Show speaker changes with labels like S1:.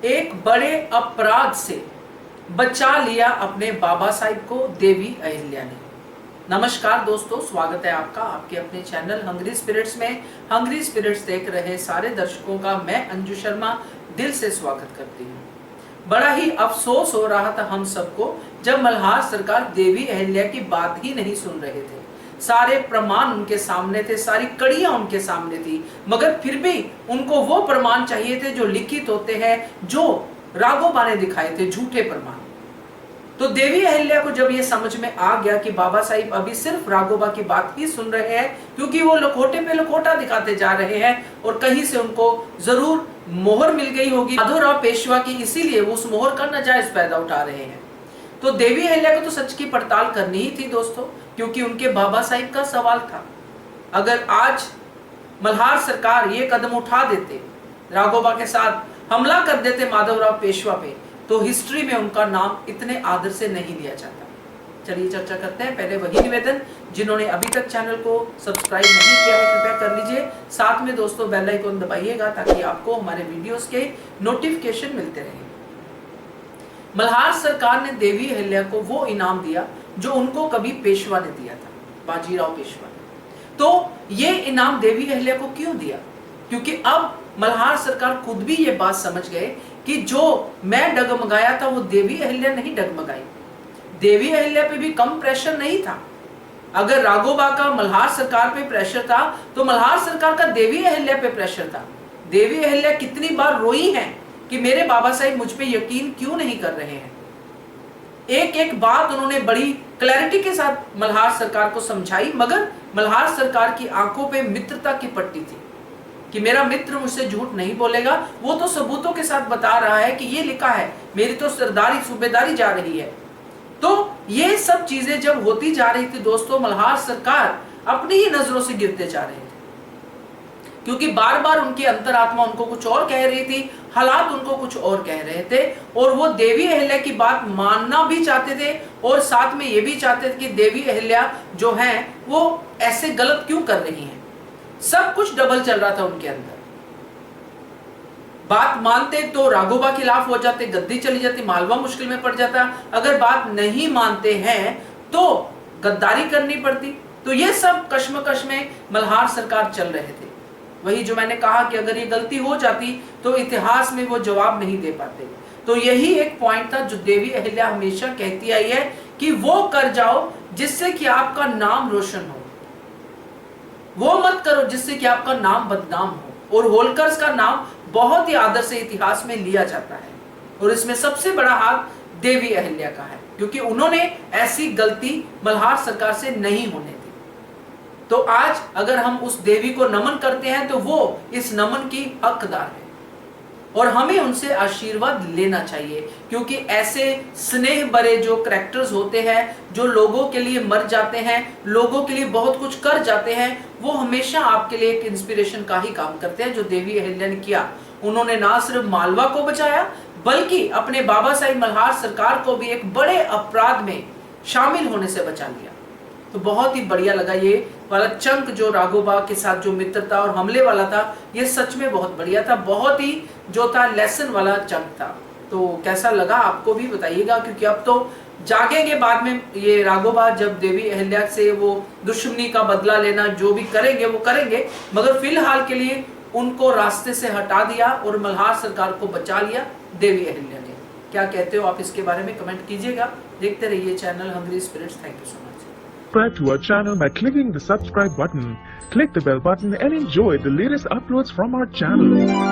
S1: एक बड़े अपराध से बचा लिया अपने बाबा साहिब को देवी अहिल्या ने। नमस्कार दोस्तों, स्वागत है आपका आपके अपने चैनल हंग्री स्पिरिट्स में। हंग्री स्पिरिट्स देख रहे सारे दर्शकों का मैं अंजू शर्मा दिल से स्वागत करती हूँ। बड़ा ही अफसोस हो रहा था हम सबको जब मल्हार सरकार देवी अहिल्या की बात ही नहीं सुन रहे थे। सारे प्रमाण उनके सामने थे, सारी कड़ियां उनके सामने थी, मगर फिर भी उनको वो प्रमाण चाहिए थे जो लिखित होते हैं, जो राघोबा ने दिखाए थे, झूठे प्रमाण। तो देवी अहिल्या को जब ये समझ में आ गया कि बाबा साहिब अभी सिर्फ राघोबा की बात ही सुन रहे हैं, क्योंकि वो लखोटे पे लखोटा दिखाते जा रहे हैं और कहीं से उनको जरूर मोहर मिल गई होगी माधवराव पेशवा की, इसीलिए वो उस मोहर का नाजायज फायदा उठा रहे हैं। तो देवी अहिल्या को तो सच की पड़ताल करनी ही थी दोस्तों, क्योंकि उनके बाबा साहिब का सवाल था। अगर आज मल्हार सरकार ये कदम उठा देते, राघोबा के साथ हमला कर देते माधवराव पेशवा पे, तो हिस्ट्री में उनका नाम इतने आदर से नहीं लिया जाता। चलिए चर्चा करते हैं। पहले वही निवेदन, जिन्होंने अभी तक चैनल को सब्सक्राइब नहीं किया है कृपया कर लीजिए। साथ में दोस्तों बेल आइकन दबाइएगा ताकि आपको हमारे वीडियोस के नोटिफिकेशन मिलते रहें। मल्हार सरकार ने देवी अहिल्या को वो इनाम दिया जो उनको कभी पेशवा ने दिया था, बाजीराव पेशवा ने। तो ये इनाम देवी अहिल्या को क्यों दिया? क्योंकि अब मल्हार सरकार खुद भी ये बात समझ गए कि जो मैं डगमगाया था वो देवी अहिल्या नहीं डगमगाई। देवी अहिल्या पे भी कम प्रेशर नहीं था। अगर राघोबा का मल्हार सरकार पे प्रेशर था तो मल्हार सरकार का देवी अहिल्या पे प्रेशर था। देवी अहिल्या कितनी बार रोई हैं कि मेरे बाबा साहिब मुझ पे यकीन क्यों नहीं कर रहे हैं। एक एक बात उन्होंने बड़ी क्लैरिटी के साथ मल्हार सरकार को समझाई, मगर मल्हार सरकार की आंखों पे मित्रता की पट्टी थी कि मेरा मित्र मुझसे झूठ नहीं बोलेगा। वो तो सबूतों के साथ बता रहा है कि ये लिखा है, मेरी तो सरदारी सूबेदारी जा रही है। तो ये सब चीजें जब होती जा रही थी दोस्तों, मल्हार सरकार अपनी ही नजरों से गिरते जा रहे थे, क्योंकि बार बार उनकी अंतरात्मा उनको कुछ और कह रही थी, हालात उनको कुछ और कह रहे थे, और वो देवी अहिल्या की बात मानना भी चाहते थे और साथ में ये भी चाहते थे कि देवी अहिल्या जो है वो ऐसे गलत क्यों कर रही हैं। सब कुछ डबल चल रहा था उनके अंदर। बात मानते तो राघोबा खिलाफ हो जाते, गद्दी चली जाती, मालवा मुश्किल में पड़ जाता। अगर बात नहीं मानते हैं तो गद्दारी करनी पड़ती। तो ये सब कश्मकश में मल्हार सरकार चल रहे थे। वही जो मैंने कहा कि अगर ये गलती हो जाती तो इतिहास में वो जवाब नहीं दे पाते। तो यही एक पॉइंट था जो देवी अहिल्या हमेशा कहती आई है कि वो कर जाओ जिससे कि आपका नाम रोशन हो, वो मत करो जिससे कि आपका नाम बदनाम हो। और होलकर्स का नाम बहुत ही आदर से इतिहास में लिया जाता है और इसमें सबसे बड़ा हाथ देवी अहिल्या का है, क्योंकि उन्होंने ऐसी गलती मल्हार सरकार से नहीं होने दी। तो आज अगर हम उस देवी को नमन करते हैं तो वो इस नमन की हकदार है और हमें उनसे आशीर्वाद लेना चाहिए, क्योंकि ऐसे स्नेह भरे जो करैक्टर्स होते हैं, जो लोगों के लिए मर जाते हैं, लोगों के लिए बहुत कुछ कर जाते हैं, वो हमेशा आपके लिए एक इंस्पिरेशन का ही काम करते हैं, जो देवी अहिल्या ने किया। उन्होंने ना सिर्फ मालवा को बचाया बल्कि अपने बाबा साहिब मल्हार सरकार को भी एक बड़े अपराध में शामिल होने से बचा लिया। तो बहुत ही बढ़िया लगा ये वाला चंक जो राघोबा के साथ जो मित्रता और हमले वाला था, ये सच में बहुत बढ़िया था, बहुत ही जो था लेसन वाला चंक था। तो कैसा लगा आपको भी बताइएगा, क्योंकि अब तो जागेंगे बाद में ये राघोबा, जब देवी अहिल्या से वो दुश्मनी का बदला लेना जो भी करेंगे वो करेंगे, मगर फिलहाल के लिए उनको रास्ते से हटा दिया और मल्हार सरकार को बचा लिया देवी अहिल्या ने। क्या कहते हो आप इसके बारे में कमेंट कीजिएगा। देखते रहिए channel hungry spirits. Thank you so much.
S2: Subscribe to our channel by clicking the subscribe button. Click the bell button and enjoy the latest uploads from our channel.